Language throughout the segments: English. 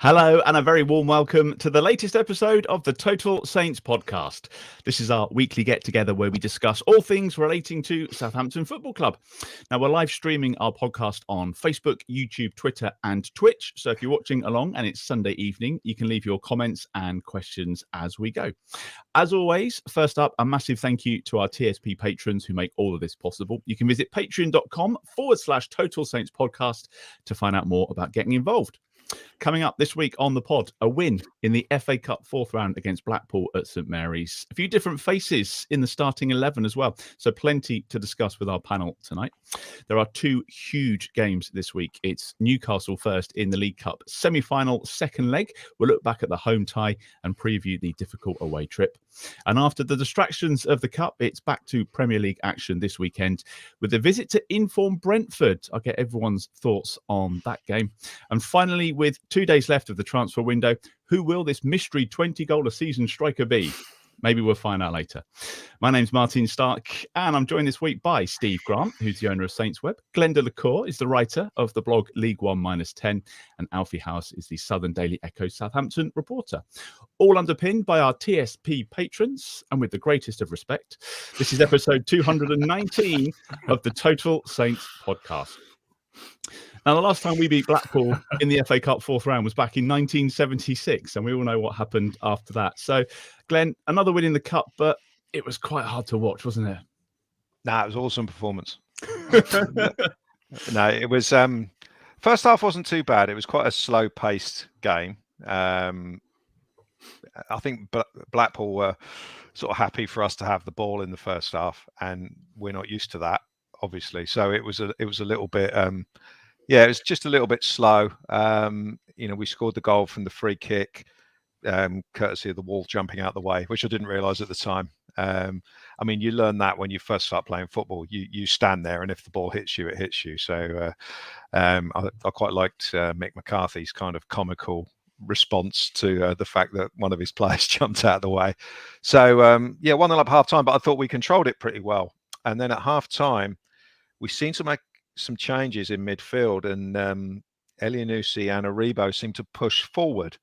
Hello, and a very warm welcome to the latest episode of the Total Saints podcast. This is our weekly get-together where we discuss all things relating to Southampton Football Club. Now, we're live streaming our podcast on Facebook, YouTube, Twitter, and Twitch. So if you're watching along and it's Sunday evening, you can leave your comments and questions as we go. As always, first up, a massive thank you to our TSP patrons who make all of this possible. You can visit patreon.com/Total Saints podcast to find out more about getting involved. Coming up this week on the pod, a win in the FA Cup fourth round against Blackpool at St Mary's. A few different faces in the starting 11 as well. So plenty to discuss with our panel tonight. There are two huge games this week. It's Newcastle first in the League Cup semi-final second leg. We'll look back at the home tie and preview the difficult away trip. And after the distractions of the Cup, it's back to Premier League action this weekend with a visit to inform Brentford. I'll get everyone's thoughts on that game. And finally, with 2 days left of the transfer window, who will this mystery 20-goal-a-season striker be? Maybe we'll find out later. My name's Martin Starke, and I'm joined this week by Steve Grant, who's the owner of SaintsWeb. Glen Cour is the writer of the blog League One -10, and Alfie House is the Southern Daily Echo Southampton reporter. All underpinned by our TSP patrons, and with the greatest of respect, this is episode 219 of the Total Saints podcast. Now, the last time we beat Blackpool in the FA Cup fourth round was back in 1976, and we all know what happened after that. So, Glenn, another win in the Cup, but it was quite hard to watch, wasn't it? Nah, it was an awesome performance. No, it was... first half wasn't too bad. It was quite a slow-paced game. I think Blackpool were sort of happy for us to have the ball in the first half, and we're not used to that, obviously. So it was a little bit... it was just a little bit slow. We scored the goal from the free kick, courtesy of the wall jumping out the way, which I didn't realise at the time. You learn that when you first start playing football. You stand there, and if the ball hits you, it hits you. So I quite liked Mick McCarthy's kind of comical response to the fact that one of his players jumped out of the way. So 1-0 up half time, but I thought we controlled it pretty well. And then at half time, we seemed to make some changes in midfield, and Elyounoussi and Aribo seemed to push forward,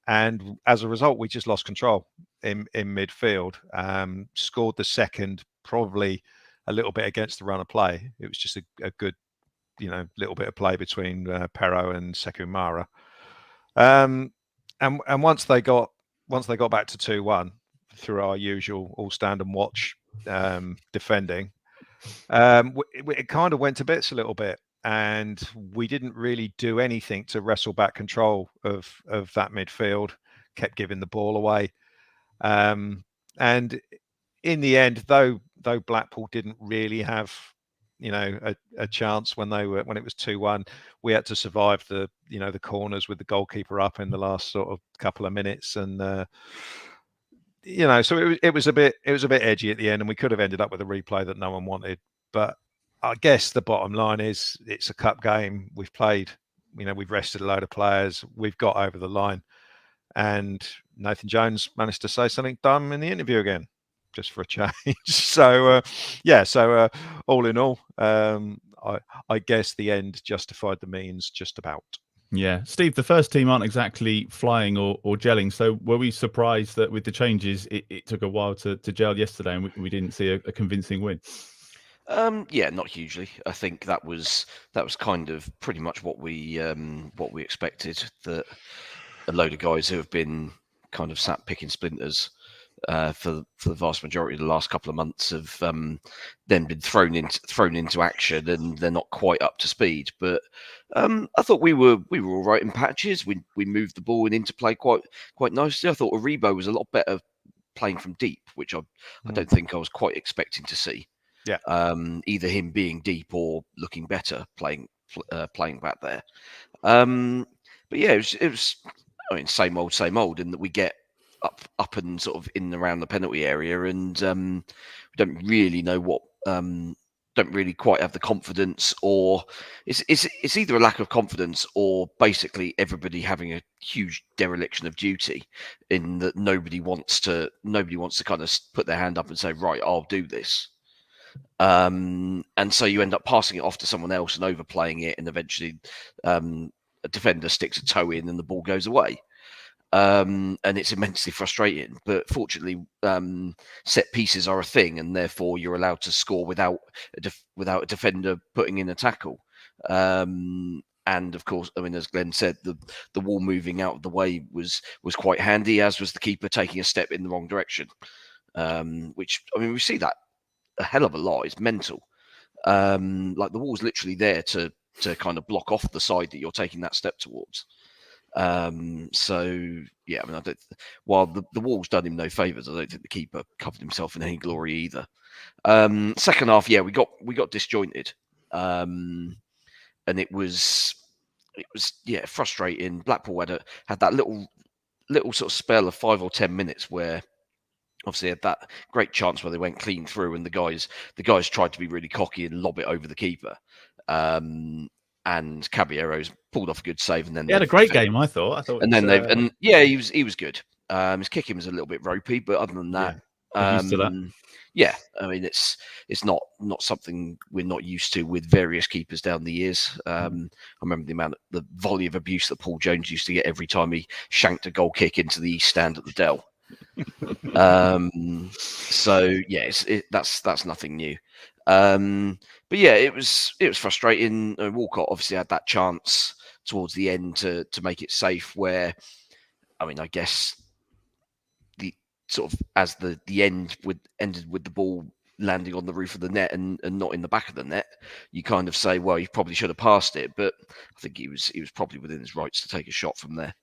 and as a result we just lost control in midfield. Scored the second, probably a little bit against the run of play. It was just a good little bit of play between Perro and Sekou Mara, and once they got back to 2-1 through our usual all stand and watch defending, it kind of went to bits a little bit, and we didn't really do anything to wrestle back control of that midfield. Kept giving the ball away, and in the end, though Blackpool didn't really have a chance when it was 2-1, we had to survive the corners with the goalkeeper up in the last sort of couple of minutes, and so it was a bit edgy at the end, and we could have ended up with a replay that no one wanted. But I guess the bottom line is it's a cup game. We've played, we've rested a load of players. We've got over the line, and Nathan Jones managed to say something dumb in the interview again, just for a change. So all in all, I guess the end justified the means just about. Yeah, Steve, the first team aren't exactly flying or gelling. So were we surprised that with the changes, it took a while to gel yesterday, and we didn't see a convincing win? Not hugely. I think that was kind of pretty much what we expected. That a load of guys who have been kind of sat picking splinters for the vast majority of the last couple of months have then been thrown into action, and they're not quite up to speed. But I thought we were all right in patches. We moved the ball and into play quite nicely. I thought Aribo was a lot better playing from deep, which I don't think I was quite expecting to see. Yeah. Either him being deep or looking better playing back there. But yeah, it was same old in that we get up and sort of in and around the penalty area, and we don't really know what don't really quite have the confidence, or it's either a lack of confidence or basically everybody having a huge dereliction of duty, in that nobody wants to kind of put their hand up and say, right, I'll do this. And so you end up passing it off to someone else and overplaying it, and eventually a defender sticks a toe in and the ball goes away. And it's immensely frustrating. But fortunately, set pieces are a thing, and therefore you're allowed to score without a defender putting in a tackle. And of course, I mean, as Glenn said, the wall moving out of the way was quite handy, as was the keeper taking a step in the wrong direction. Which, I mean, we see that a hell of a lot. It's mental. Like the wall's literally there to kind of block off the side that you're taking that step towards. So yeah, I mean, while the wall's done him no favours, I don't think the keeper covered himself in any glory either. Second half, yeah, we got disjointed. And it was frustrating. Blackpool had that little sort of spell of 5 or 10 minutes where obviously had that great chance where they went clean through, and the guys tried to be really cocky and lob it over the keeper. And Caballero's pulled off a good save, and then he had a great game, I thought. And then he was good. His kicking was a little bit ropey, but other than that, used to that. Yeah, I mean it's not something we're not used to with various keepers down the years. I remember the volley of abuse that Paul Jones used to get every time he shanked a goal kick into the East Stand at the Dell. So yeah, that's nothing new. But yeah, it was frustrating. Walcott obviously had that chance towards the end to make it safe. Where, I mean, I guess the sort of as the end ended with the ball landing on the roof of the net and not in the back of the net, you kind of say, well, he probably should have passed it. But I think he was probably within his rights to take a shot from there.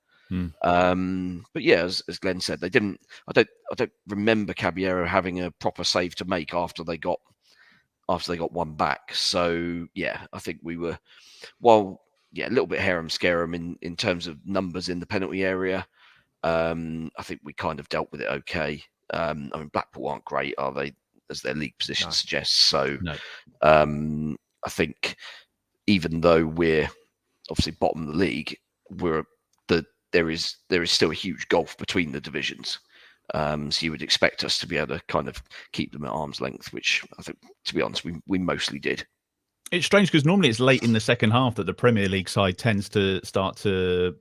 But yeah, as Glenn said, they didn't. I don't remember Caballero having a proper save to make after they got one back. So yeah, I think we were, a little bit harem-scarum in terms of numbers in the penalty area. I think we kind of dealt with it okay. I mean, Blackpool aren't great, are they, as their league position suggests? So no. I think even though we're obviously bottom of the league, there is still a huge gulf between the divisions. So you would expect us to be able to kind of keep them at arm's length, which I think, to be honest, we mostly did. It's strange because normally it's late in the second half that the Premier League side tends to start to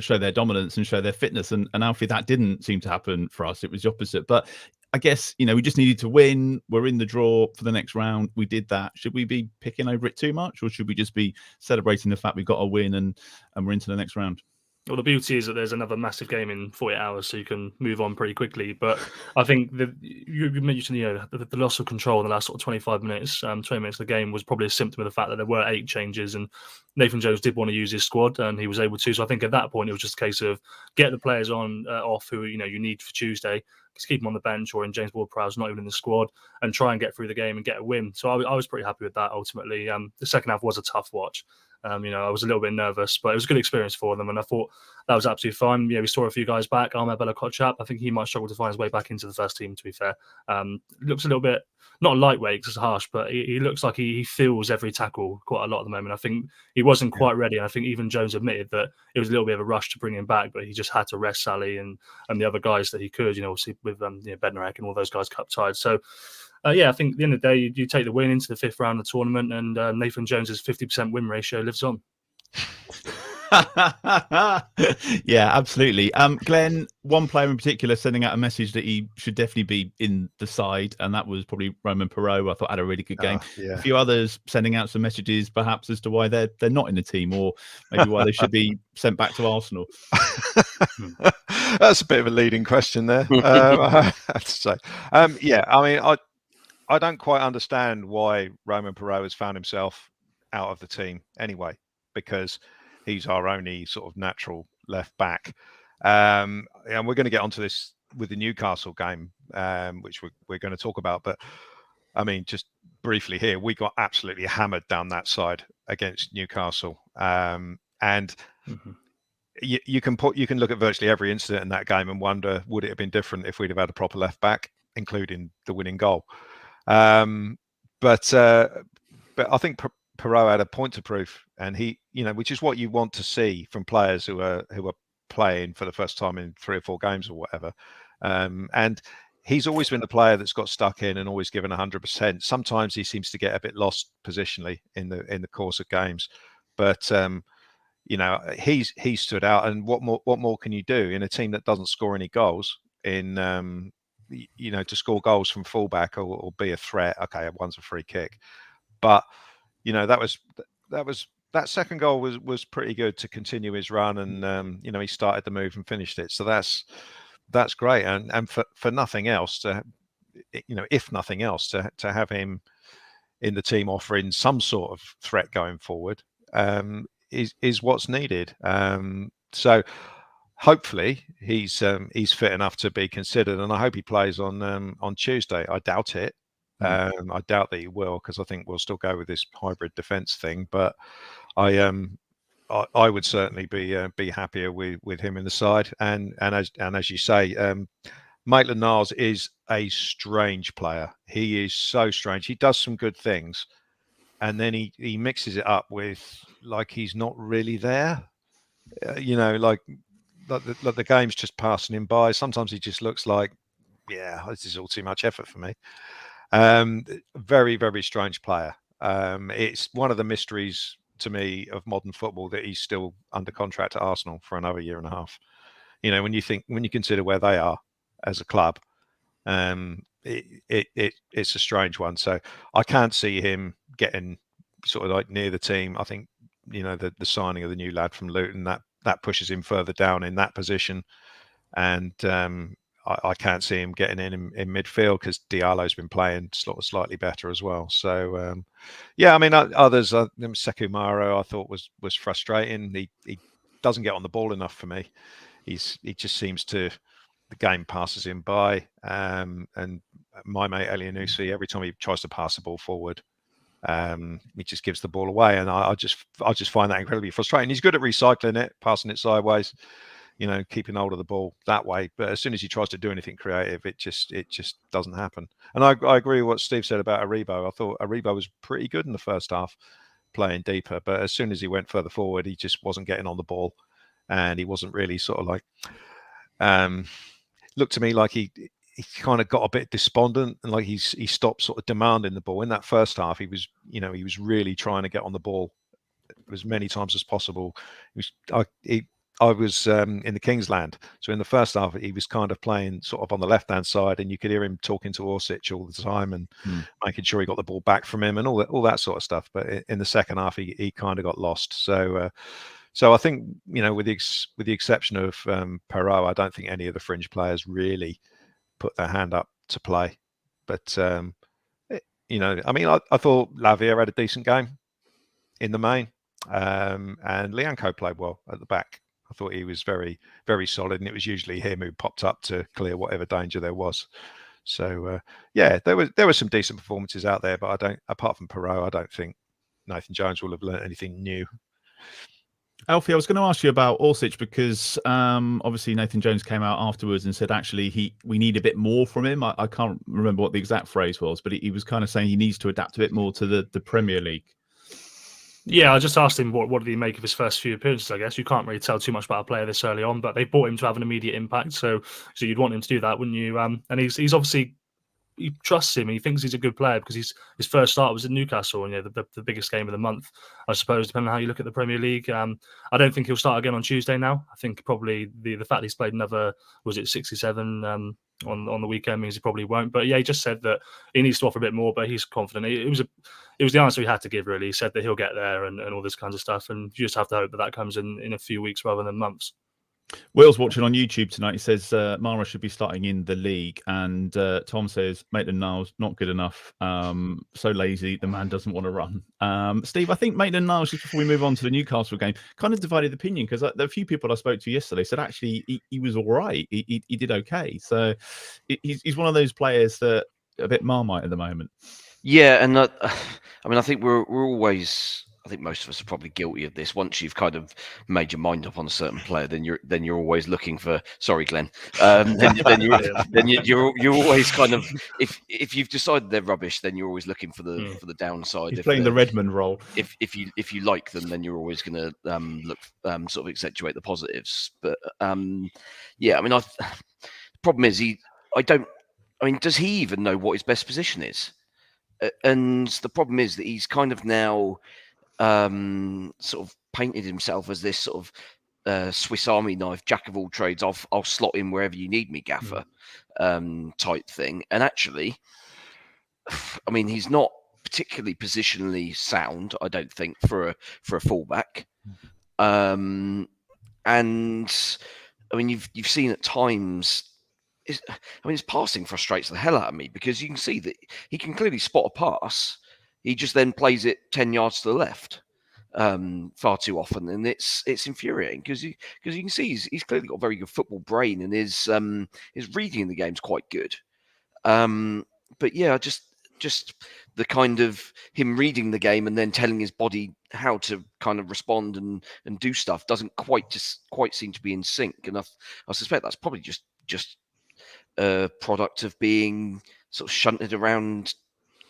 show their dominance and show their fitness. And Alfie, that didn't seem to happen for us. It was the opposite. But I guess, we just needed to win. We're in the draw for the next round. We did that. Should we be picking over it too much, or should we just be celebrating the fact we've got a win and we're into the next round? Well, the beauty is that there's another massive game in 48 hours, so you can move on pretty quickly. But I think you mentioned, the loss of control in the last sort of 25 minutes, 20 minutes of the game was probably a symptom of the fact that there were 8 changes, and Nathan Jones did want to use his squad, and he was able to. So I think at that point it was just a case of get the players off who you need for Tuesday. Just keep them on the bench or in James Ward-Prowse, not even in the squad, and try and get through the game and get a win. So I was pretty happy with that ultimately. The second half was a tough watch. I was a little bit nervous, but it was a good experience for them, and I thought that was absolutely fine. We saw a few guys back. Bella-Kotchap, I think he might struggle to find his way back into the first team, to be fair. Looks a little bit, not lightweight because it's harsh, but he looks like he feels every tackle quite a lot at the moment. I think he wasn't quite ready, and I think even Jones admitted that it was a little bit of a rush to bring him back, but he just had to rest Sally and the other guys that he could, obviously with Bednarek and all those guys cup tied. So I think at the end of the day, you take the win into the 5th round of the tournament, and Nathan Jones's 50% win ratio lives on. Yeah, absolutely. Glenn, one player in particular sending out a message that he should definitely be in the side, and that was probably Roman Perot. I thought had a really good game. A few others sending out some messages, perhaps as to why they're not in the team, or maybe why they should be sent back to Arsenal. That's a bit of a leading question there. I have to say, I don't quite understand why Roman Perot has found himself out of the team anyway, because he's our only sort of natural left back. And we're going to get onto this with the Newcastle game, which we're going to talk about. But I mean, just briefly here, we got absolutely hammered down that side against Newcastle. You can look at virtually every incident in that game and wonder, would it have been different if we'd have had a proper left back, including the winning goal? But I think Perot had a point to prove, and he, which is what you want to see from players who are playing for the first time in 3 or 4 games or whatever. And he's always been the player that's got stuck in and always given 100%. Sometimes he seems to get a bit lost positionally in the course of games, but he stood out. And what more can you do in a team that doesn't score any goals? To score goals from fullback or be a threat. Okay, one's a free kick, but that second goal was pretty good to continue his run, and he started the move and finished it. So that's great, and for nothing else if nothing else to have him in the team offering some sort of threat going forward is what's needed. So hopefully he's fit enough to be considered, and I hope he plays on Tuesday. I doubt it. I doubt that he will, because I think we'll still go with this hybrid defence thing. But I would certainly be happier with him in the side. And as you say, Maitland-Niles is a strange player. He is so strange. He does some good things, and then he mixes it up with like he's not really there. Like the game's just passing him by. Sometimes he just looks like, this is all too much effort for me. Very, very strange player. It's one of the mysteries to me of modern football that he's still under contract at Arsenal for another year and a half. When you consider where they are as a club, it's a strange one. So I can't see him getting sort of like near the team. I think the signing of the new lad from Luton that pushes him further down in that position, and I can't see him getting in midfield because Diallo's been playing slightly better as well. So others, Sekou Maro, I thought was frustrating. He doesn't get on the ball enough for me. He just seems to, the game passes him by. And my mate Elianusi, every time he tries to pass the ball forward, he just gives the ball away, and I just find that incredibly frustrating. He's good at recycling it, passing it sideways, keeping hold of the ball that way. But as soon as he tries to do anything creative, it just doesn't happen. And I agree with what Steve said about Aribo. I thought Aribo was pretty good in the first half, playing deeper. But as soon as he went further forward, he just wasn't getting on the ball, and he wasn't really sort of like. Looked to me like he kind of got a bit despondent, and like he stopped sort of demanding the ball. In that first half, he was really trying to get on the ball as many times as possible. I was in the Kingsland, so in the first half he was kind of playing sort of on the left-hand side, and you could hear him talking to Orsic all the time and making sure he got the ball back from him and all that sort of stuff. But in the second half, he kind of got lost. So I think, with the exception of Perot, I don't think any of the fringe players really put their hand up to play. But I thought Lavia had a decent game in the main, and Lianco played well at the back. I thought he was very, very solid, and it was usually him who popped up to clear whatever danger there was. So there were some decent performances out there, but apart from Perot, I don't think Nathan Jones will have learnt anything new. Alfie, I was going to ask you about Orsic because obviously Nathan Jones came out afterwards and said actually we need a bit more from him. I can't remember what the exact phrase was, but he was kind of saying he needs to adapt a bit more to the Premier League. Yeah, I just asked him what did he make of his first few appearances. I guess you can't really tell too much about a player this early on, but they bought him to have an immediate impact, so you'd want him to do that, wouldn't you? And he's obviously, he trusts him. He thinks he's a good player because his first start was in Newcastle, and the biggest game of the month, I suppose, depending on how you look at the Premier League. I don't think he'll start again on Tuesday now. I think probably the fact he's played another, 67 on the weekend means he probably won't. But yeah, he just said that he needs to offer a bit more, but he's confident. It was the answer he had to give, really. He said that he'll get there and all this kinds of stuff, and you just have to hope that comes in a few weeks rather than months. Will's watching on YouTube tonight. He says Mara should be starting in the league, and Tom says Maitland-Niles not good enough. So lazy, the man doesn't want to run. Steve, I think Maitland-Niles, just before we move on to the Newcastle game, kind of divided opinion because there are a few people I spoke to yesterday said actually he was all right. He did okay. So he's one of those players that are a bit Marmite at the moment. Yeah, and I think we're always. I think most of us are probably guilty of this. Once you've kind of made your mind up on a certain player, then you're always looking for. Sorry, Glen. Then you're always kind of if you've decided they're rubbish, then you're always looking for the downside. He's playing the Redmond role. If you like them, then you're always going to look sort of accentuate the positives. But the problem is does he even know what his best position is? And the problem is that he's kind of now sort of painted himself as this sort of Swiss Army knife, jack of all trades. I'll slot in wherever you need me, gaffer, type thing. And actually, I mean, he's not particularly positionally sound, I don't think, for a fullback. And I mean, you've seen at times. His passing frustrates the hell out of me, because you can see that he can clearly spot a pass. He just then plays it 10 yards to the left far too often, and it's infuriating, because you can see he's clearly got a very good football brain, and his reading in the game's quite good. But yeah, just the kind of him reading the game and then telling his body how to kind of respond and do stuff doesn't quite seem to be in sync. And I suspect that's probably just a product of being sort of shunted around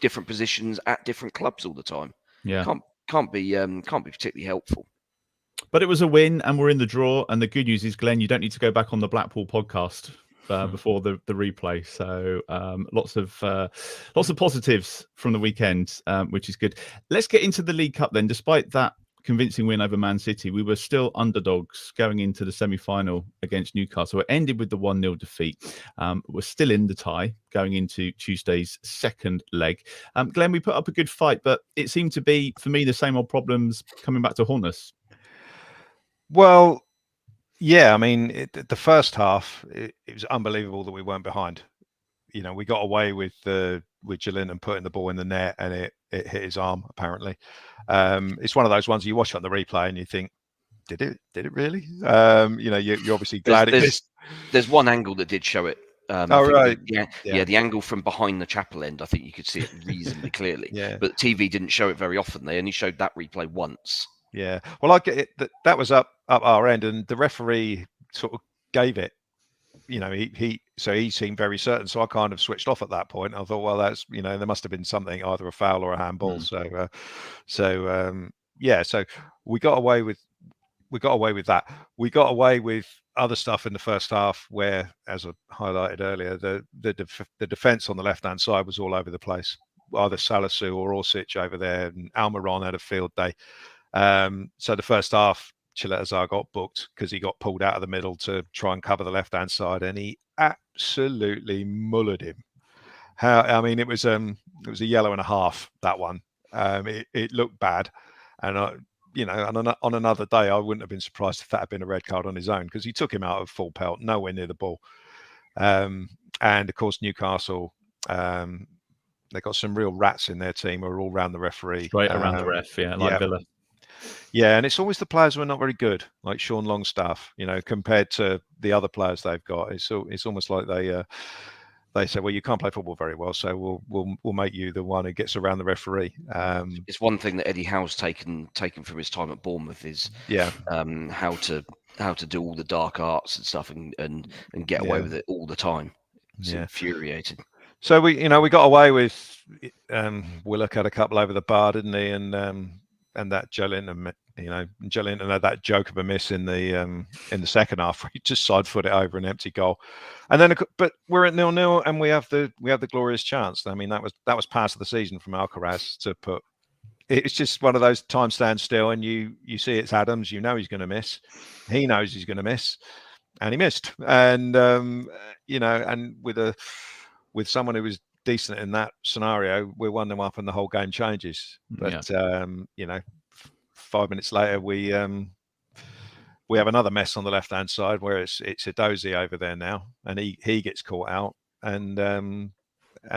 different positions at different clubs all the time. Yeah, can't be particularly helpful. But it was a win, and we're in the draw. And the good news is, Glenn, you don't need to go back on the Blackpool podcast before the replay. So lots of positives from the weekend, which is good. Let's get into the League Cup then. Despite that convincing win over Man City, we were still underdogs going into the semi-final against Newcastle. It ended with the 1-0 defeat. We're still in the tie going into Tuesday's second leg. Glenn, we put up a good fight, but it seemed to be, for me, the same old problems coming back to haunt us. Well, yeah, I mean, the first half, it was unbelievable that we weren't behind. You know, we got away with Glen putting the ball in the net, and it hit his arm, apparently. It's one of those ones you watch on the replay and you think, did it really? You know, you're obviously glad it missed. There's one angle that did show it. Right. The angle from behind the chapel end, I think you could see it reasonably clearly. Yeah. But TV didn't show it very often. They only showed that replay once. Yeah. Well, I get it. That was up our end, and the referee sort of gave it. You know, he seemed very certain. So I kind of switched off at that point. I thought, well, that's, you know, there must have been something, either a foul or a handball. So we got away with that. We got away with other stuff in the first half, where, as I highlighted earlier, the defence on the left hand side was all over the place. Either Salisu or Orsic over there, and Almiron had a field day. So the first half, Chileta got booked because he got pulled out of the middle to try and cover the left-hand side, and he absolutely mullered him. I mean, it was a yellow and a half, that one. It looked bad, and you know, on another day, I wouldn't have been surprised if that had been a red card on his own, because he took him out of full pelt, nowhere near the ball. And of course, Newcastle, they got some real rats in their team who are all around the referee, Straight around the ref, like Villa. Yeah, and it's always the players who are not very good, like Sean Longstaff, you know, compared to the other players they've got. It's almost like they say, well, you can't play football very well, so we'll make you the one who gets around the referee. It's one thing that Eddie Howe's taken from his time at Bournemouth is how to do all the dark arts and stuff and get away with it all the time. It's infuriating. So we got away with Willock had a couple over the bar, didn't he? And that Joelinton, Joelinton had that joke of a miss in the second half, where he just side foot it over an empty goal, and then but we're at 0-0, and we have the glorious chance. I mean, that was pass of the season from Alcaraz to put. It's just one of those time stands still, and you see it's Adams. You know he's going to miss. He knows he's going to miss, and he missed. And and with someone who was decent in that scenario, we're 1-0 up and the whole game changes. But 5 minutes later, we have another mess on the left hand side, where it's Edozie over there now, and he gets caught out, and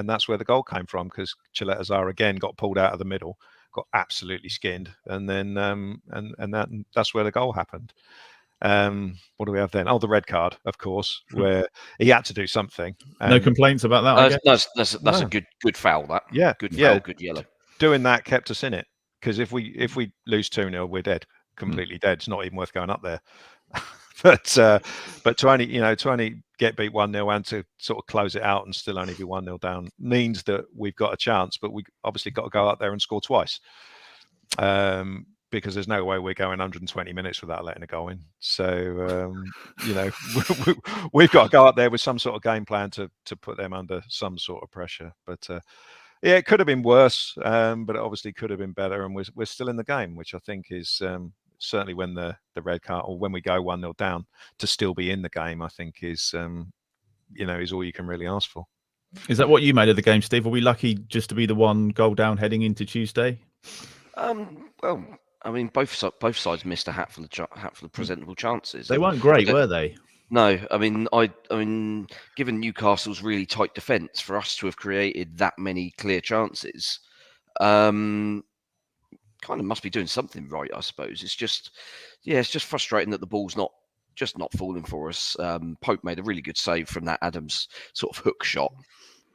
that's where the goal came from, because Chileta again got pulled out of the middle, got absolutely skinned, and then that's where the goal happened. What do we have then? Oh, the red card, of course, where he had to do something. No complaints about that. That's a good foul. That good foul, good yellow. Doing that kept us in it, because if we lose 2-0, we're dead, completely dead. It's not even worth going up there. but to only get beat 1-0 and to sort of close it out and still only be 1-0 down means that we've got a chance, but we obviously got to go out there and score twice. Because there's no way we're going 120 minutes without letting a goal in. So, we've got to go out there with some sort of game plan to put them under some sort of pressure. But it could have been worse, but it obviously could have been better. And we're still in the game, which I think is certainly when the red card, or when we go 1-0 down, to still be in the game, I think is is all you can really ask for. Is that what you made of the game, Steve? Are we lucky just to be the one goal down heading into Tuesday? Well, I mean, both sides missed a hatful of presentable chances. They weren't great, were they? No, I mean, given Newcastle's really tight defence, for us to have created that many clear chances, kind of must be doing something right, I suppose. It's just frustrating that the ball's not falling for us. Pope made a really good save from that Adams sort of hook shot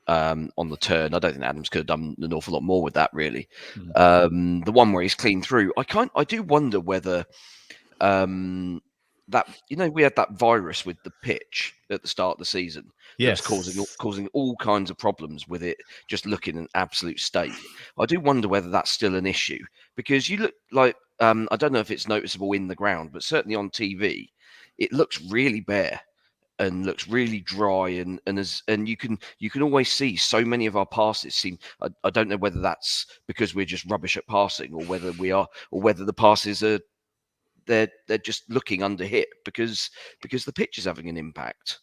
on the turn. I don't think Adams could have done an awful lot more with that, really. The one where he's clean through, I do wonder whether that we had that virus with the pitch at the start of the season. Yes, causing all kinds of problems with it just looking an absolute state. I do wonder whether that's still an issue, because you look like I don't know if it's noticeable in the ground, but certainly on TV it looks really bare and looks really dry, and you can always see so many of our passes seem. I don't know whether that's because we're just rubbish at passing, or whether the passes are they're just looking under hit because the pitch is having an impact.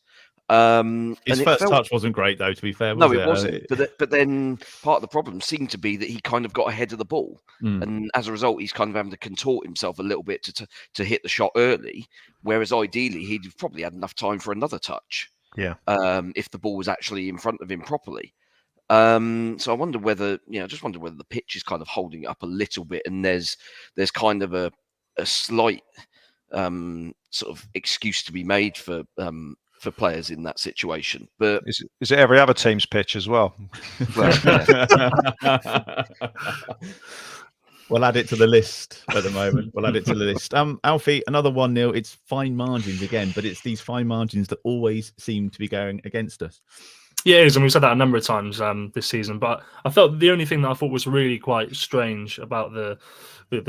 His first touch wasn't great, though, to be fair. No, it wasn't. But then part of the problem seemed to be that he kind of got ahead of the ball, and as a result, he's kind of having to contort himself a little bit to hit the shot early. Whereas ideally, he'd probably had enough time for another touch. Yeah. If the ball was actually in front of him properly. So I wonder whether the pitch is kind of holding it up a little bit, and there's kind of a slight sort of excuse to be made for players in that situation. But is it every other team's pitch as well? We'll add it to the list at the moment. We'll add it to the list. Alfie, another 1-0. It's fine margins again, but it's these fine margins that always seem to be going against us. Yeah, it is, and we've said that a number of times this season. But I felt the only thing that I thought was really quite strange about the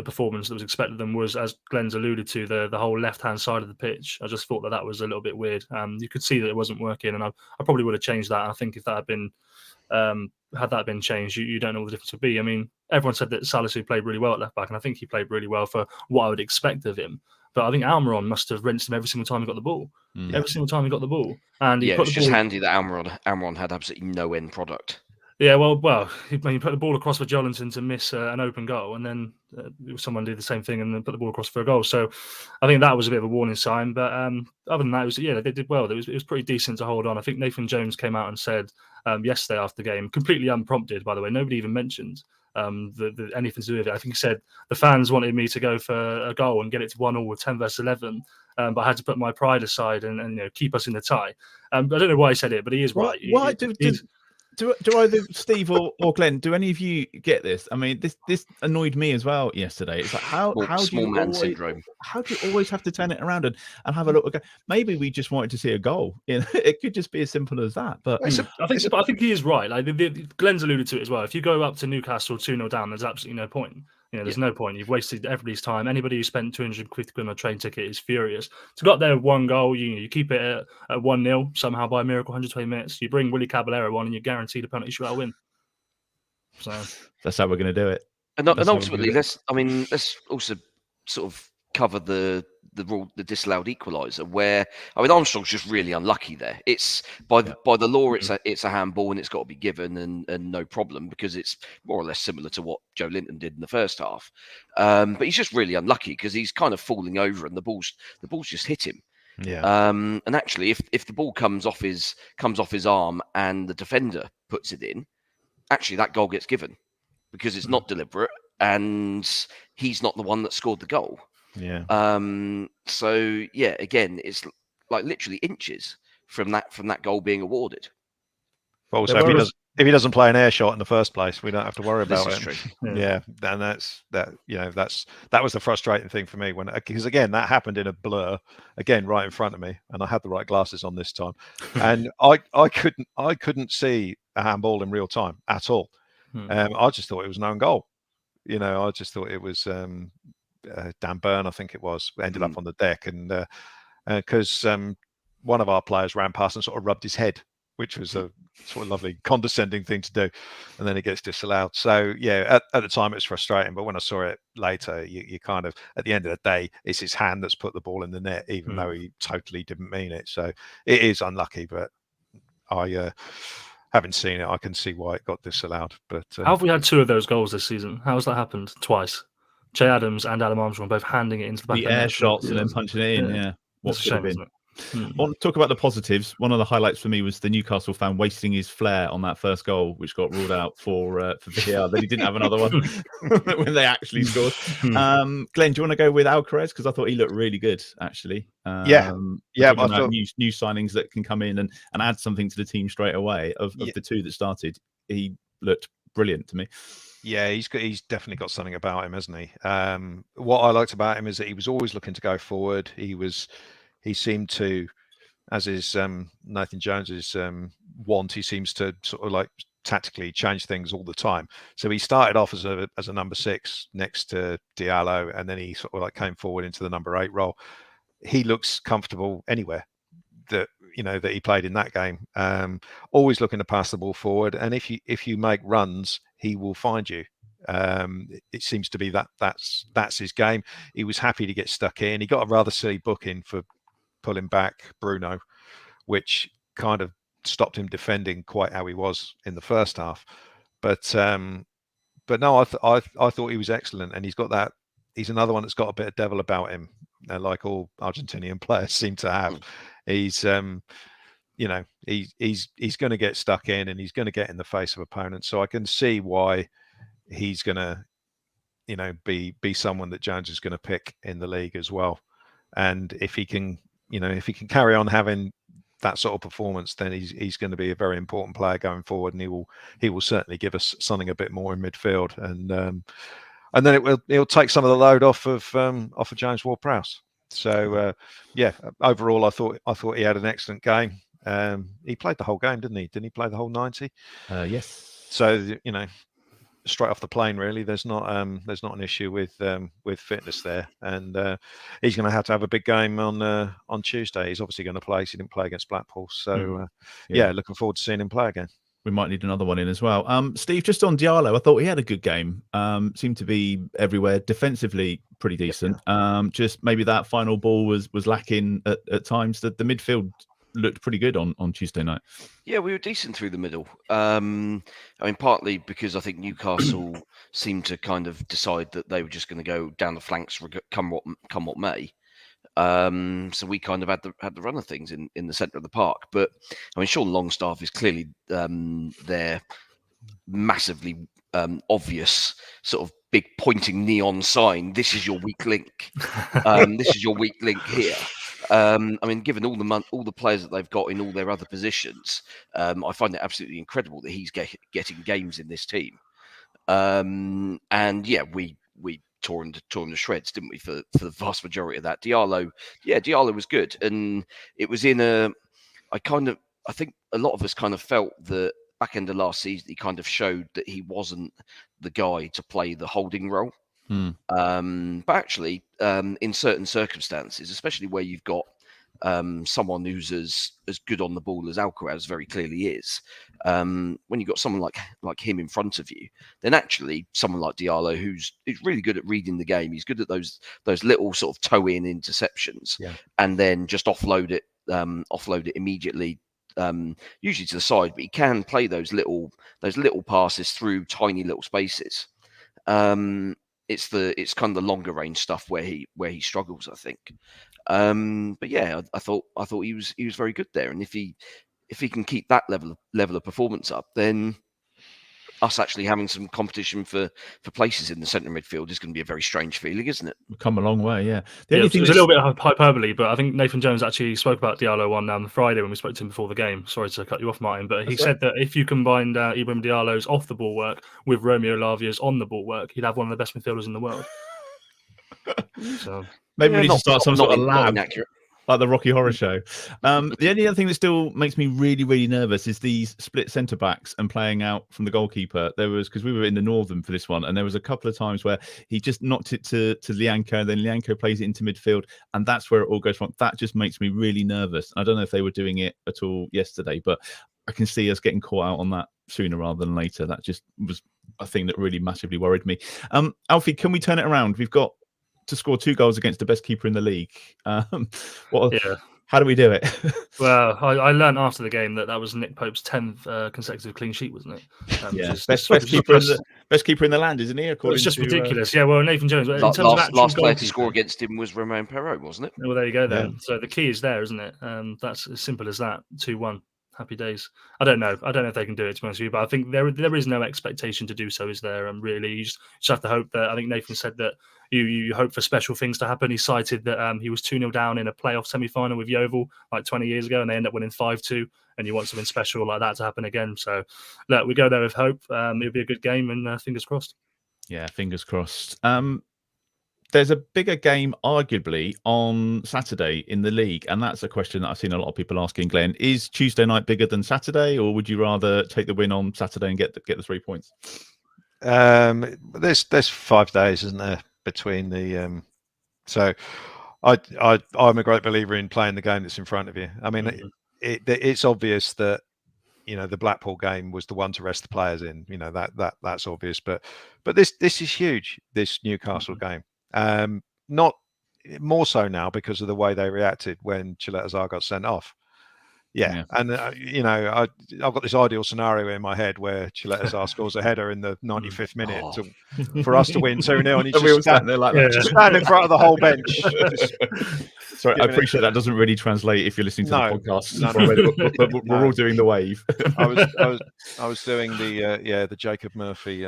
performance that was expected of them was, as Glen's alluded to, the whole left-hand side of the pitch. I just thought that was a little bit weird. You could see that it wasn't working, and I probably would have changed that. And I think if that had been changed, you don't know what the difference would be. I mean, everyone said that Salisu played really well at left back, and I think he played really well for what I would expect of him. But I think Almiron must have rinsed him every single time he got the ball. Every single time he got the ball. And it was just handy that Almiron had absolutely no end product. Yeah, well, he put the ball across for Jolinton to miss an open goal, and then someone did the same thing and then put the ball across for a goal. So I think that was a bit of a warning sign. But other than that, they did well. It was pretty decent to hold on. I think Nathan Jones came out and said yesterday after the game, completely unprompted, by the way, nobody even mentioned anything to do with it. I think he said the fans wanted me to go for a goal and get it to 1-1 with 10 versus 11, but I had to put my pride aside and keep us in the tie. I don't know why he said it, but he is right. Why do either Steve or Glenn, do any of you get this? I mean, this annoyed me as well yesterday. It's like how do you always have to turn it around and have a look again? Maybe we just wanted to see a goal. It could just be as simple as that. But I think he is right. Like Glenn's alluded to it as well. If you go up to Newcastle 2-0 down, there's absolutely no point. There's no point. You've wasted everybody's time. Anybody who spent 250 quid on a train ticket is furious. To got there with one goal, you keep it at 1-0 somehow by a miracle, 120 minutes. You bring Willie Caballero on and you're guaranteed a penalty shootout win. So that's how we're going to do it. And ultimately, let's also sort of cover the disallowed equaliser, where Armstrong's just really unlucky there. It's by the law it's a handball and it's got to be given and no problem, because it's more or less similar to what Joe Linton did in the first half. But he's just really unlucky because he's kind of falling over and the ball's just hit him. Yeah. And actually, if the ball comes off his arm and the defender puts it in, actually that goal gets given because it's not deliberate and he's not the one that scored the goal. Yeah. So yeah, again, it's like literally inches from that goal being awarded. Well, so if he doesn't play an air shot in the first place, we don't have to worry about it. True. Yeah, and that was the frustrating thing for me because again that happened in a blur, again right in front of me, and I had the right glasses on this time, and I couldn't see a handball in real time at all. I just thought it was an own goal. I just thought it was Dan Byrne, I think it was, ended up on the deck, and because one of our players ran past and sort of rubbed his head which was a sort of lovely condescending thing to do, and then it gets disallowed. So yeah, at the time it was frustrating, but when I saw it later, you kind of, at the end of the day, it's his hand that's put the ball in the net, even though he totally didn't mean it. So it is unlucky, but I having seen it, I can see why it got disallowed. But how have we had 2 of those goals this season? How has that happened twice? Che Adams and Adam Armstrong both handing it into the back The of the air net. shots and then punching it in. Yeah. What That's a could have shame, been. isn't it? I want to talk about the positives. One of the highlights for me was the Newcastle fan wasting his flair on that first goal, which got ruled out for VAR. Then he didn't have another one when they actually scored. Glenn, do you want to go with Alcaraz? Because I thought he looked really good, actually. Yeah. I thought new signings that can come in and add something to the team straight away. Of the 2 that started, he looked brilliant to me. Yeah, he's definitely got something about him, hasn't he? What I liked about him is that he was always looking to go forward. He seemed to, as is Nathan Jones's want, he seems to sort of like tactically change things all the time. So he started off as a number 6 next to Diallo, and then he sort of like came forward into the number 8 role. He looks comfortable anywhere that he played in that game. Always looking to pass the ball forward, and if you make runs, he will find you. It seems to be that's his game. He was happy to get stuck in. He got a rather silly booking for pulling back Bruno, which kind of stopped him defending quite how he was in the first half. But no, I thought he was excellent, and he's another one that's got a bit of devil about him, like all Argentinian players seem to have. He's he's going to get stuck in, and he's going to get in the face of opponents. So I can see why he's going to be someone that Jones is going to pick in the league as well. And if he can carry on having that sort of performance, then he's going to be a very important player going forward, and he will certainly give us something a bit more in midfield, and then it'll take some of the load off of James Ward-Prowse. So overall, I thought he had an excellent game. He played the whole game, didn't he? Didn't he play the whole 90? Yes. So straight off the plane, really, there's not an issue with fitness there, and he's going to have a big game on Tuesday. He's obviously going to play. He didn't play against Blackpool, so looking forward to seeing him play again. We might need another one in as well. Steve, just on Diallo, I thought he had a good game. Seemed to be everywhere. Defensively, pretty decent. Just maybe that final ball was lacking at times. The midfield looked pretty good on Tuesday night. Yeah, we were decent through the middle. I mean, partly because I think Newcastle seemed to kind of decide that they were just going to go down the flanks, come what may. So we kind of had the run of things in the centre of the park. But I mean, Sean Longstaff is clearly their massively obvious sort of big pointing neon sign. This is your weak link. This is your weak link here. I mean, given all the players that they've got in all their other positions, I find it absolutely incredible that he's getting games in this team. And yeah, we tore him to shreds, didn't we? For the vast majority of that, Diallo was good, and it was I think a lot of us kind of felt that back end of last season he kind of showed that he wasn't the guy to play the holding role. But actually, in certain circumstances, especially where you've got someone who's as good on the ball as Alcaraz very clearly is, when you've got someone like him in front of you, then actually someone like Diallo, who's really good at reading the game, he's good at those little sort of toe-in interceptions, and then just offload it immediately, usually to the side. But he can play those little passes through tiny little spaces. It's kind of the longer range stuff where he struggles, I think. But yeah, I thought he was very good there, and if he can keep that level of performance up, then us actually having some competition for places in the centre midfield is going to be a very strange feeling, isn't it? We've come a long way, yeah. It's a little bit of hyperbole, but I think Nathan Jones actually spoke about Diallo on Friday when we spoke to him before the game. Sorry to cut you off, Martin, but he said that if you combined Ibrahim Diallo's off the ball work with Romeo Lavia's on the ball work, he'd have one of the best midfielders in the world. So maybe we need to start some sort of lab. Inaccurate. Like the Rocky Horror Show. The only other thing that still makes me really, really nervous is these split centre backs and playing out from the goalkeeper. There was, because we were in the Northern for this one, and there was a couple of times where he just knocked it to Lianco, then Lianco plays it into midfield, and that's where it all goes wrong. That just makes me really nervous. I don't know if they were doing it at all yesterday, but I can see us getting caught out on that sooner rather than later. That just was a thing that really massively worried me. Alfie, can we turn it around? We've got to score 2 goals against the best keeper in the league. How do we do it? Well, I learned after the game that was Nick Pope's 10th consecutive clean sheet, wasn't it? Best keeper in the land, isn't he? It's just ridiculous. Yeah, well, Nathan Jones. Last player to score against him was Romain Perraud, wasn't it? Well, there you go then. Yeah. So the key is there, isn't it? That's as simple as that. 2-1. Happy days. I don't know if they can do it, to be honest with you, but I think there is no expectation to do so, is there? Really, you just have to hope that. I think Nathan said that you hope for special things to happen. He cited that he was 2-0 down in a playoff semi-final with Yeovil like 20 years ago, and they end up winning 5-2. And you want something special like that to happen again. So, look, we go there with hope. It'll be a good game, and fingers crossed. Yeah, fingers crossed. There's a bigger game, arguably, on Saturday in the league, and that's a question that I've seen a lot of people asking. Glenn, is Tuesday night bigger than Saturday, or would you rather take the win on Saturday and get the 3 points? There's 5 days, isn't there, between the so I'm a great believer in playing the game that's in front of you. I mean, it's obvious that the Blackpool game was the one to rest the players in. That's obvious, but this is huge. This Newcastle game. Not more so now because of the way they reacted when Chileta got sent off. And I've got this ideal scenario in my head where Chileta scores a header in the 95th minute for us to win 2-0, and he just stand in front of the whole bench. Sorry, I appreciate that doesn't really translate if you're listening to the podcast. But we're all doing the wave. I was doing the Jacob Murphy.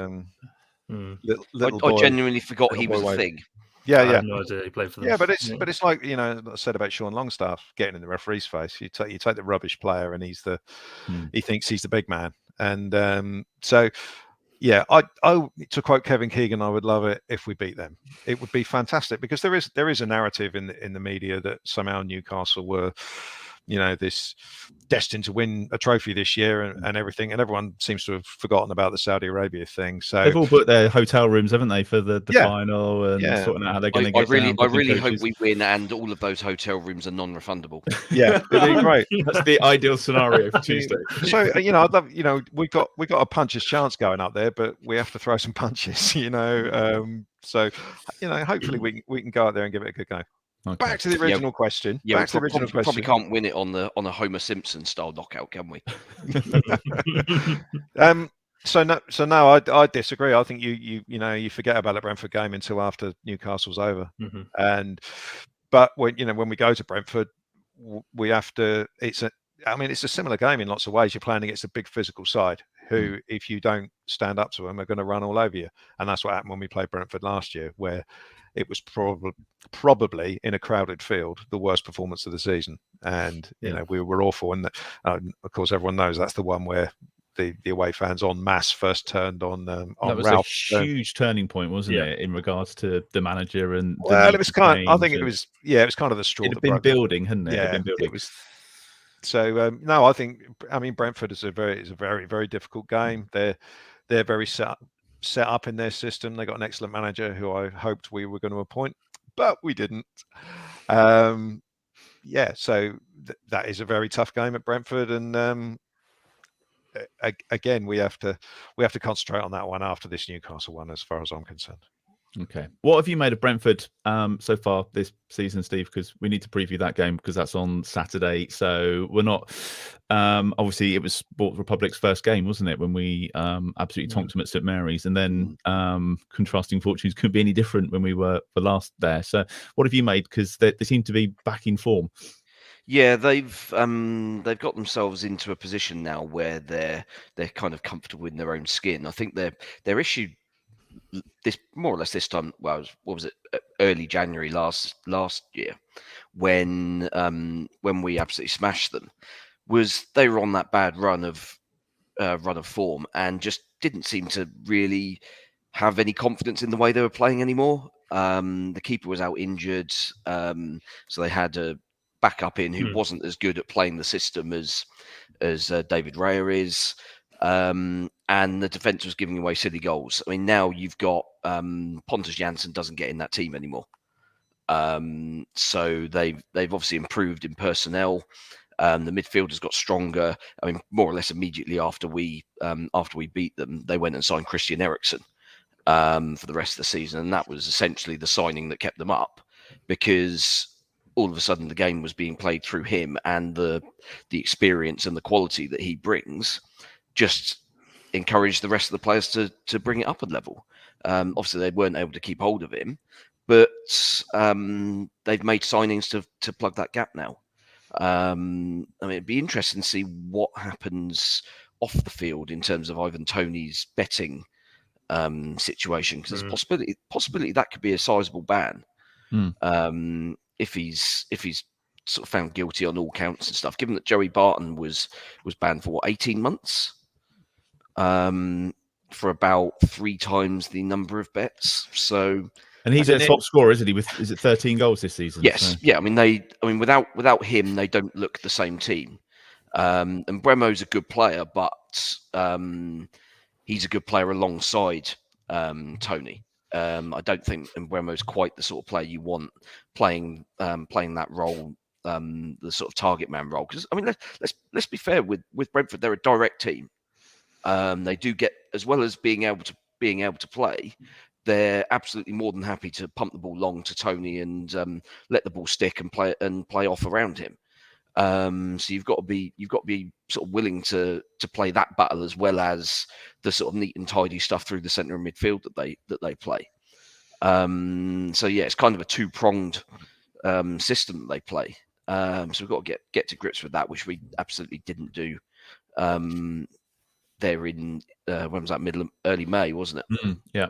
Little boy, I genuinely forgot he was a thing. Yeah. I had no idea he played for them. Yeah, but it's like I said about Sean Longstaff getting in the referee's face. You take the rubbish player, and he thinks he's the big man, and so yeah. To quote Kevin Keegan, I would love it if we beat them. It would be fantastic because there is a narrative in the media that somehow Newcastle were this destined to win a trophy this year and everything, and everyone seems to have forgotten about the Saudi Arabia thing. So they've all booked their hotel rooms, haven't they, for the final and sorting out how they're going to get down. I really hope we win, and all of those hotel rooms are non-refundable. Yeah, it'd be great. That's the ideal scenario for Tuesday. So I'd love we got a puncher's chance going up there, but we have to throw some punches. So hopefully we can go out there and give it a good go. Okay. Back to the original question. Yeah, probably can't win it on a Homer Simpson style knockout, can we? So no, I disagree. I think you forget about the Brentford game until after Newcastle's over. But when we go to Brentford, we have to. It's a similar game in lots of ways. You're playing against a big physical side who, if you don't stand up to them, are going to run all over you. And that's what happened when we played Brentford last year, where it was probably in a crowded field the worst performance of the season, and we were awful. And of course, everyone knows that's the one where the away fans en masse first turned on. That was Ralph. A huge turning point, wasn't it, in regards to the manager and. Well, it was kind. I think it was. Yeah, it was kind of the straw. It had been building, hadn't it? Yeah, it was. So no, I think Brentford is a very very difficult game. They're very set up in their system. They got an excellent manager who I hoped we were going to appoint, but we didn't. So that is a very tough game at Brentford, and again we have to concentrate on that one after this Newcastle one, as far as I'm concerned. Okay, what have you made of Brentford so far this season, Steve? Because we need to preview that game because that's on Saturday. So we're not. Obviously, it was Sport Republic's first game, wasn't it? When we absolutely tonked them at St Mary's, and then contrasting fortunes couldn't be any different when we were last there. So what have you made? Because they seem to be back in form. Yeah, they've got themselves into a position now where they're kind of comfortable in their own skin. I think their issue. This more or less this time. Well, what was it? Early January last year, when we absolutely smashed them, was they were on that bad run of form and just didn't seem to really have any confidence in the way they were playing anymore. The keeper was out injured, so they had a backup in who wasn't as good at playing the system as David Raya is. And the defence was giving away silly goals. I mean, now you've got Pontus Jansson doesn't get in that team anymore. So they've obviously improved in personnel. The midfielders got stronger. I mean, more or less immediately after we beat them, they went and signed Christian Eriksen for the rest of the season, and that was essentially the signing that kept them up, because all of a sudden the game was being played through him, and the experience and the quality that he brings just encouraged the rest of the players to bring it up a level. Obviously, they weren't able to keep hold of him, but they've made signings to plug that gap now. I mean, it'd be interesting to see what happens off the field in terms of Ivan Toney's betting situation, because there's a possibility that could be a sizable ban. If he's sort of found guilty on all counts and stuff, given that Joey Barton was banned for 18 months for about 3 times the number of bets. So, and he's a top scorer, isn't he? Is it 13 goals this season? Yes, so. Yeah. I mean, without him, they don't look the same team. And Bremo's a good player, but he's a good player alongside Toney. I don't think Mbeumo's quite the sort of player you want playing that role, the sort of target man role. Because I mean, let's be fair with Brentford, they're a direct team. They do get, as well as being able to play, they're absolutely more than happy to pump the ball long to Toney and let the ball stick and play off around him. So you've got to be sort of willing to play that battle, as well as the sort of neat and tidy stuff through the centre and midfield that they play. So yeah, it's kind of a 2-pronged system that they play. So we've got to get to grips with that, which we absolutely didn't do. There in when was that, early May, wasn't it?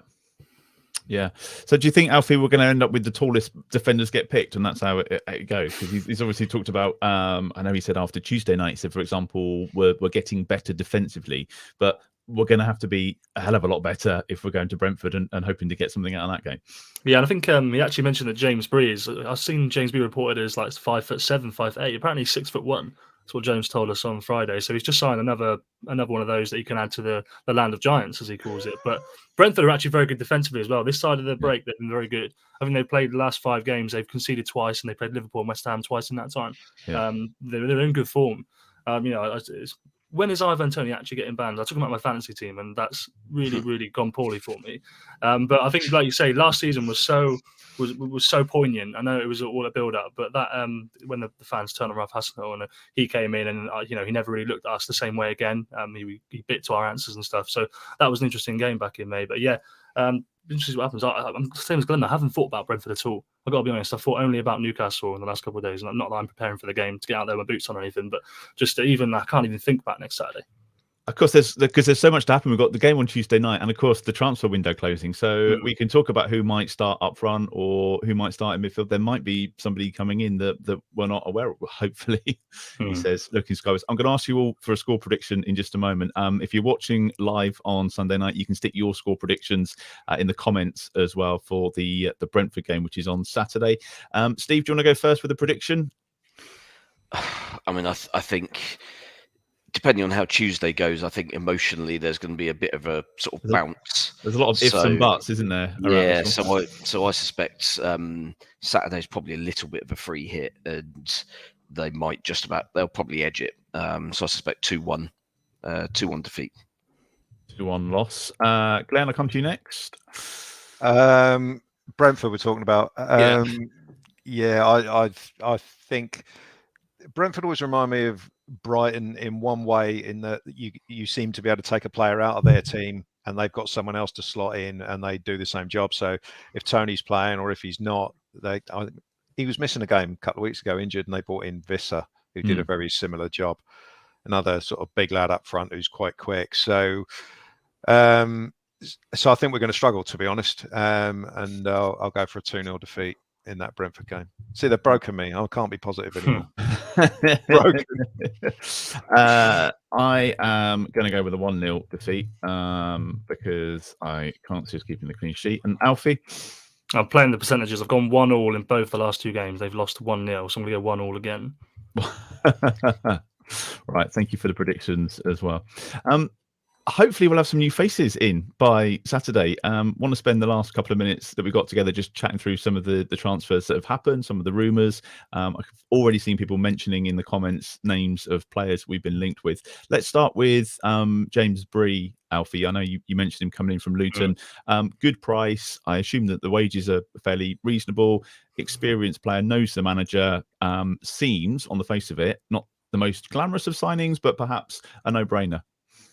Yeah. So do you think, Alfie, we're going to end up with the tallest defenders get picked, and that's how it goes? Because he's obviously talked about, I know he said after Tuesday night, he said, for example, we're getting better defensively, but we're going to have to be a hell of a lot better if we're going to Brentford and hoping to get something out of that game. Yeah, and I think he actually mentioned that James Bree I've seen James Bree reported as like 5'7", 5'8". Apparently 6'1". That's what James told us on Friday. So he's just signed another one of those that he can add to the land of giants, as he calls it. But Brentford are actually very good defensively as well. This side of the break, they've been very good. I think they've played the last 5 games. They've conceded twice, and they played Liverpool and West Ham twice in that time. Yeah. They're in good form. When is Ivan Toney actually getting banned? I took him out my fantasy team, and that's really, really gone poorly for me. But I think, like you say, last season was so poignant. I know it was all a build-up, but that when the fans turned on Ralph Hasenhuttl and he came in, and he never really looked at us the same way again. He bit to our answers and stuff. So that was an interesting game back in May. But yeah, interesting what happens. I'm the same as Glen. I haven't thought about Brentford at all. I've got to be honest. I thought only about Newcastle in the last couple of days. And not that I'm preparing for the game to get out there with my boots on or anything, but just I can't even think about next Saturday. Of course, there's so much to happen. We've got the game on Tuesday night, and of course the transfer window closing. So we can talk about who might start up front or who might start in midfield. There might be somebody coming in that we're not aware of. Hopefully, he says, looking skies. I'm going to ask you all for a score prediction in just a moment. If you're watching live on Sunday night, you can stick your score predictions in the comments as well for the Brentford game, which is on Saturday. Steve, do you want to go first with a prediction? I mean, I think, depending on how Tuesday goes, I think emotionally there's going to be a bit of a sort of bounce. There's a lot of ifs and buts, isn't there? Yeah, so I suspect Saturday's probably a little bit of a free hit, and they'll probably edge it. So I suspect 2-1 defeat. 2-1 loss. Glenn, I'll come to you next. Brentford we're talking about. I think Brentford always remind me of Brighton in one way, in that you seem to be able to take a player out of their team and they've got someone else to slot in and they do the same job. So if Toney's playing or if he's not, he was missing a game a couple of weeks ago, injured, and they brought in Visser, who did a very similar job. Another sort of big lad up front who's quite quick. So I think we're going to struggle, to be honest. And I'll go for a 2-0 defeat in that Brentford game. See, they've broken me. I can't be positive anymore. I am going to go with a 1-0 defeat because I can't see us keeping the clean sheet. And Alfie? I'm playing the percentages. I've gone 1-1 in both the last 2 games. They've lost 1-0, so I'm going to go 1-1 again. Right, thank you for the predictions as well. hopefully we'll have some new faces in by Saturday. Want to spend the last couple of minutes that we got together just chatting through some of the transfers that have happened, some of the rumours. I've already seen people mentioning in the comments names of players we've been linked with. Let's start with James Bree, Alfie. I know you mentioned him coming in from Luton. Good price. I assume that the wages are fairly reasonable. Experienced player, knows the manager. Seems, on the face of it, not the most glamorous of signings, but perhaps a no-brainer.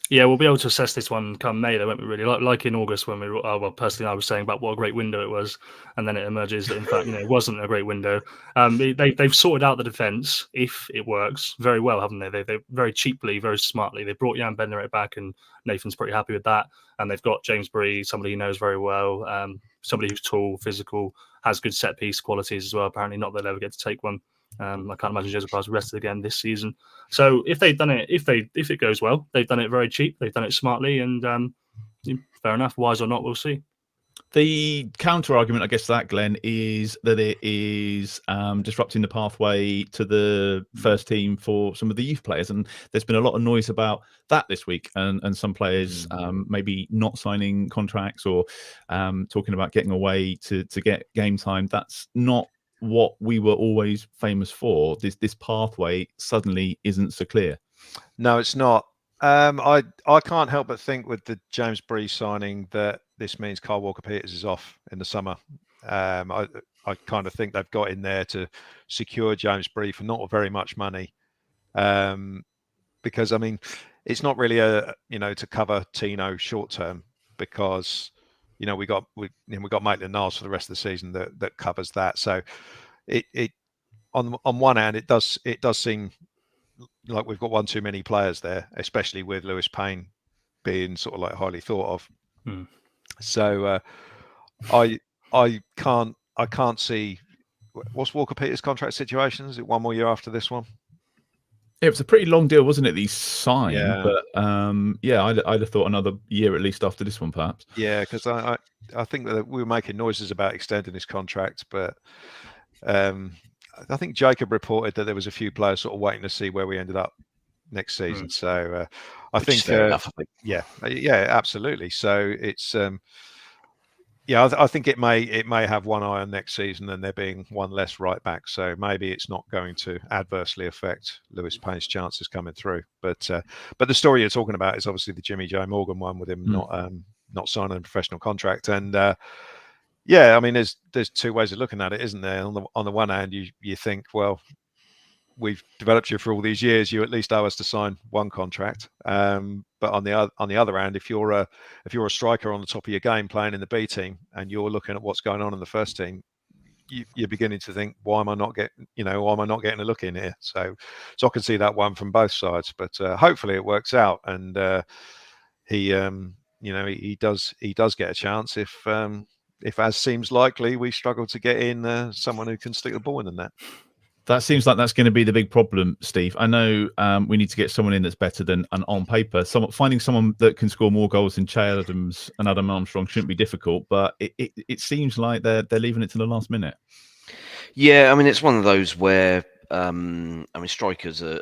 Yeah, we'll be able to assess this one come May, though, won't we? Really, like in August when we, well, personally, I was saying about what a great window it was, and then it emerges that in fact, it wasn't a great window. They've sorted out the defence, if it works, very well, haven't they? They very cheaply, very smartly. They brought Jan Bednarek back, and Nathan's pretty happy with that. And they've got James Bree, somebody he knows very well, somebody who's tall, physical, has good set piece qualities as well. Apparently, not that they'll ever get to take one. I can't imagine Joseph Pa's rested again this season. So if they've done it, if it goes well, they've done it very cheap. They've done it smartly, and fair enough. Wise or not, we'll see. The counter argument, I guess, to that, Glenn, is that it is disrupting the pathway to the first team for some of the youth players, and there's been a lot of noise about that this week, and some players maybe not signing contracts or talking about getting away to get game time. That's not what we were always famous for. This pathway suddenly isn't so clear. No, it's not. I can't help but think with the James Bree signing that this means Kyle Walker-Peters is off in the summer. I kind of think they've got in there to secure James Bree for not very much money, because I mean it's not really to cover Tino short term, because we got Maitland-Niles for the rest of the season that covers that. So it on one hand it does seem like we've got one too many players there, especially with Lewis Payne being sort of like highly thought of. So I can't see what's Walker-Peters' contract situation. Is it one more year after this one? It was a pretty long deal, wasn't it? These signed, yeah. But I'd have thought another year at least after this one, perhaps. Yeah, because I think that we were making noises about extending his contract, but I think Jacob reported that there was a few players sort of waiting to see where we ended up next season. So I think, yeah, absolutely. So it's I think it may have one eye on next season, and there being one less right back. So maybe it's not going to adversely affect Lewis Payne's chances coming through. But the story you're talking about is obviously the Jimmy J Morgan one, with him not signing a professional contract. And yeah, I mean, there's two ways of looking at it, isn't there? On the one hand, you think, well, we've developed you for all these years, you at least owe us to sign one contract. But on the other hand, if you're a striker on the top of your game playing in the B team, and you're looking at what's going on in the first team, you're beginning to think, why am I not getting a look in here? So I can see that one from both sides. But hopefully it works out, and he does get a chance if, as seems likely, we struggle to get in someone who can stick the ball in the net. That seems like that's going to be the big problem, Steve. I know we need to get someone in that's better than on paper. Finding someone that can score more goals than Che Adams and Adam Armstrong shouldn't be difficult, but it seems like they're leaving it to the last minute. Yeah, I mean, it's one of those where strikers are,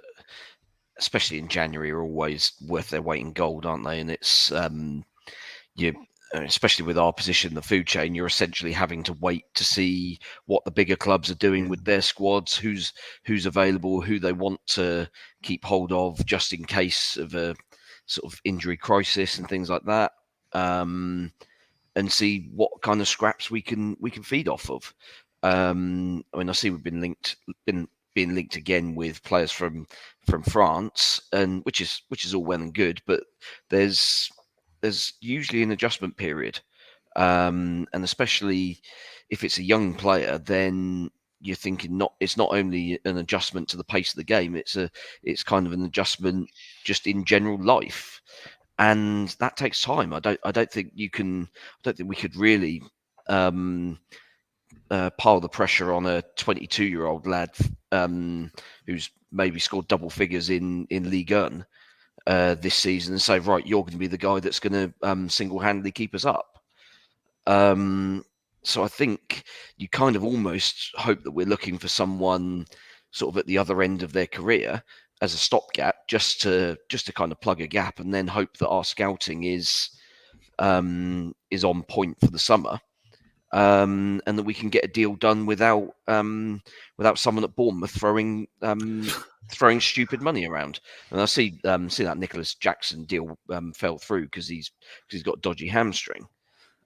especially in January, are always worth their weight in gold, aren't they? And it's especially with our position in the food chain, you're essentially having to wait to see what the bigger clubs are doing with their squads, who's available, who they want to keep hold of just in case of a sort of injury crisis and things like that, and see what kind of scraps we can feed off of. I mean, I see we've been being linked again with players from France, and which is all well and good, but there's usually an adjustment period, and especially if it's a young player, then you're thinking it's not only an adjustment to the pace of the game, it's kind of an adjustment just in general life, and that takes time. I don't think we could really pile the pressure on a 22-year-old lad who's maybe scored double figures in Ligue 1 this season and say, right, you're going to be the guy that's going to single-handedly keep us up. So I think you kind of almost hope that we're looking for someone sort of at the other end of their career as a stopgap, just to kind of plug a gap, and then hope that our scouting is on point for the summer, and that we can get a deal done without someone at Bournemouth throwing stupid money around. And I see that Nicholas Jackson deal fell through because he's got a dodgy hamstring.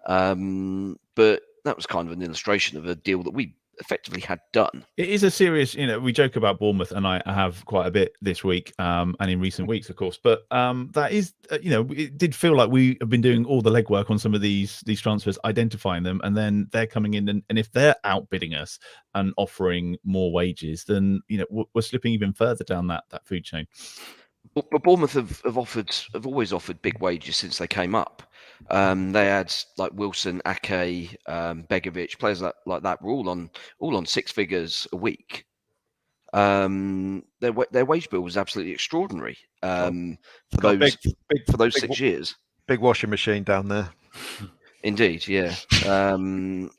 But that was kind of an illustration of a deal that we effectively had done. It is a serious, we joke about Bournemouth, and I have quite a bit this week, and in recent weeks, of course. But that is, it did feel like we have been doing all the legwork on some of these transfers, identifying them, and then they're coming in, and if they're outbidding us and offering more wages, then we're slipping even further down that food chain. But Bournemouth have always offered big wages since they came up. They had like Wilson, Ake, Begovic, players like that were all on six figures a week. Their wage bill was absolutely extraordinary for those 6 years. Big washing machine down there. Indeed, yeah. I mean,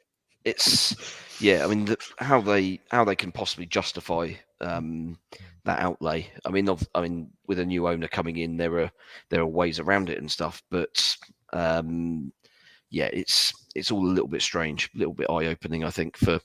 how they can possibly justify that outlay. I mean, with a new owner coming in, there are ways around it and stuff. But it's all a little bit strange, a little bit eye-opening, I think, for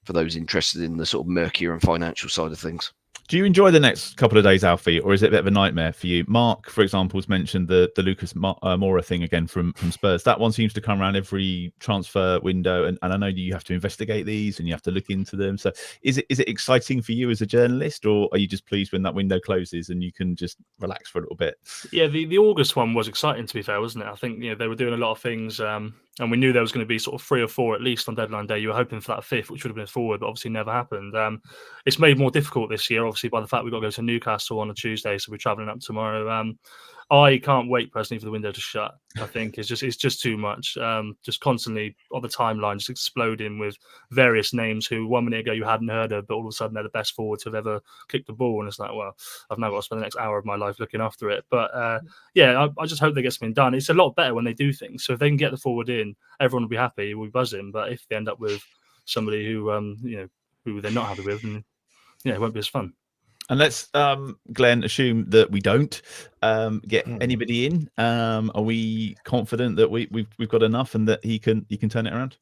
those interested in the sort of murkier and financial side of things. Do you enjoy the next couple of days, Alfie, or is it a bit of a nightmare for you? Mark, for example, has mentioned the Lucas Moura thing again from Spurs. That one seems to come around every transfer window, and I know you have to investigate these and you have to look into them. So is it exciting for you as a journalist, or are you just pleased when that window closes and you can just relax for a little bit? Yeah, the August one was exciting, to be fair, wasn't it? I think they were doing a lot of things, and we knew there was going to be sort of 3 or 4 at least on deadline day. You were hoping for that 5th, which would have been forward, but obviously never happened. It's made more difficult this year, obviously, by the fact we've got to go to Newcastle on a Tuesday, so we're travelling up tomorrow. I can't wait personally for the window to shut. I think it's just too much. Just constantly on the timeline, just exploding with various names who 1 minute ago you hadn't heard of, but all of a sudden they're the best forwards who've ever kicked the ball, and it's like, well, I've now got to spend the next hour of my life looking after it. But I just hope they get something done. It's a lot better when they do things. So if they can get the forward in, everyone will be happy. We'll be buzzing. But if they end up with somebody who who they're not happy with, then it won't be as fun. And let's, Glenn, assume that we don't get anybody in. Are we confident that we've got enough and that he can turn it around?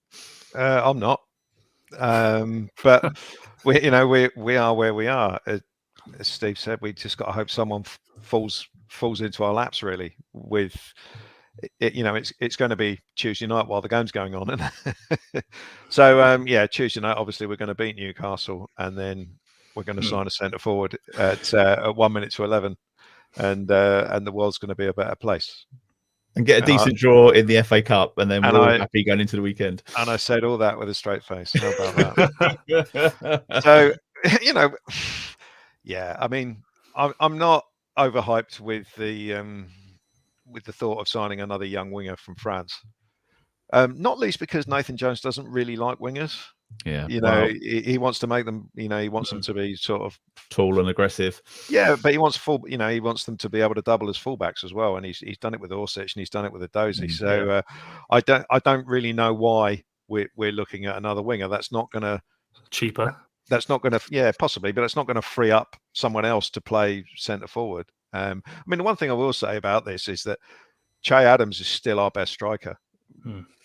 I'm not, but we are where we are. As Steve said, we just got to hope someone falls into our laps. Really, with it's going to be Tuesday night while the game's going on, so Tuesday night. Obviously, we're going to beat Newcastle, and then we're going to sign a centre forward at 1 minute to 11, and the world's going to be a better place. And get a decent draw in the FA Cup, and then we're all happy going into the weekend. And I said all that with a straight face. How about that? So, I mean, I'm not overhyped with the thought of signing another young winger from France. Not least because Nathan Jones doesn't really like wingers. Yeah, he wants to make them. He wants them to be sort of tall and aggressive. Yeah, but he wants he wants them to be able to double as fullbacks as well, and he's done it with Orsic and he's done it with Edozie. So I don't really know why we're looking at another winger. That's not going to cheaper. That's not going to possibly, but it's not going to free up someone else to play centre forward. I mean, the one thing I will say about this is that Che Adams is still our best striker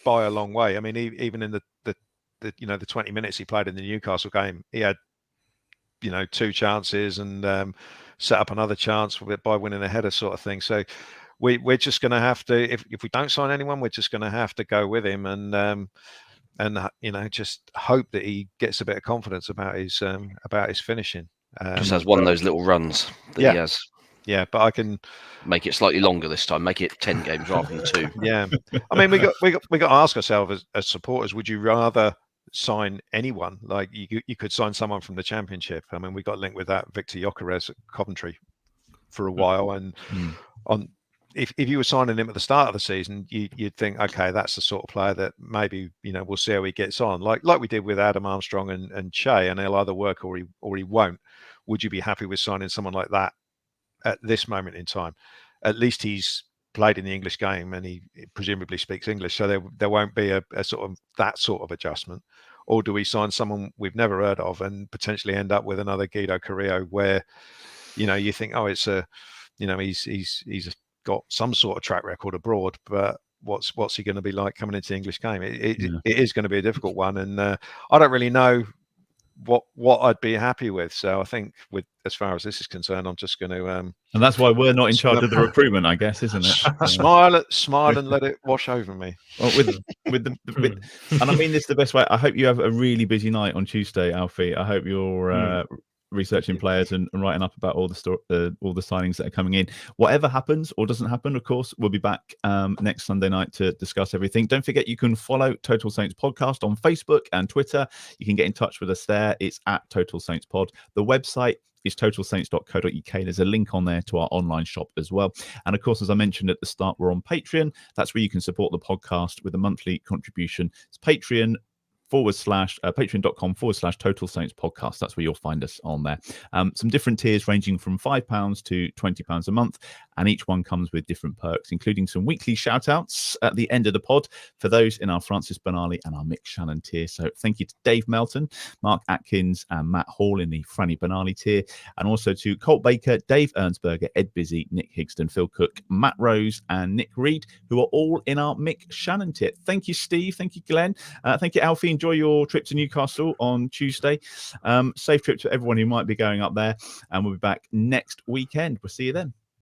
by a long way. I mean, even in the 20 minutes he played in the Newcastle game, he had 2 chances and set up another chance by winning a header, sort of thing. So we're just going to have to, if we don't sign anyone, we're just going to have to go with him and just hope that he gets a bit of confidence about his finishing. Just has one of those little runs that he has. Yeah, but I can make it slightly longer this time. Make it 10 games rather than 2. Yeah, I mean, we got to ask ourselves as supporters: would you rather sign anyone? Like you could sign someone from the Championship. I mean, we got linked with that Victor Gyökeres at Coventry for a while, and if you were signing him at the start of the season, you'd think, okay, that's the sort of player that maybe we'll see how he gets on, like we did with Adam Armstrong and Che, and he'll either work or he won't. Would you be happy with signing someone like that at this moment in time? At least he's played in the English game and he presumably speaks English, so there won't be a sort of that sort of adjustment. Or do we sign someone we've never heard of and potentially end up with another Guido Carrillo, where you think, oh, it's he's got some sort of track record abroad, but what's he going to be like coming into the English game? It is going to be a difficult one, and I don't really know what I'd be happy with. So I think, as far as this is concerned, I'm just going to and that's why we're not in charge of the recruitment, I guess, isn't it? smile and let it wash over me. Well, and I mean this the best way. I hope you have a really busy night on Tuesday, Alfie. I hope you're researching players and writing up about all the signings that are coming in. Whatever happens or doesn't happen, of course, we'll be back next Sunday night to discuss everything. Don't forget, you can follow Total Saints Podcast on Facebook and Twitter. You can get in touch with us there. It's at Total Saints Pod. The website is totalsaints.co.uk. There's a link on there to our online shop as well. And of course, as I mentioned at the start, we're on Patreon. That's where you can support the podcast with a monthly contribution. It's patreon.com/Total Saints Podcast. That's where you'll find us on there. Some different tiers ranging from £5 to £20 a month, and each one comes with different perks, including some weekly shout outs at the end of the pod for those in our Francis Benali and our Mick Shannon tier. So thank you to Dave Melton, Mark Atkins, and Matt Hall in the Franny Benali tier, and also to Colt Baker, Dave Ernsberger, Ed Busy, Nick Higston, Phil Cook, Matt Rose, and Nick Reed, who are all in our Mick Shannon tier. Thank you, Steve. Thank you, Glenn. Thank you, Alfie. Enjoy your trip to Newcastle on Tuesday. Safe trip to everyone who might be going up there, and we'll be back next weekend. We'll see you then.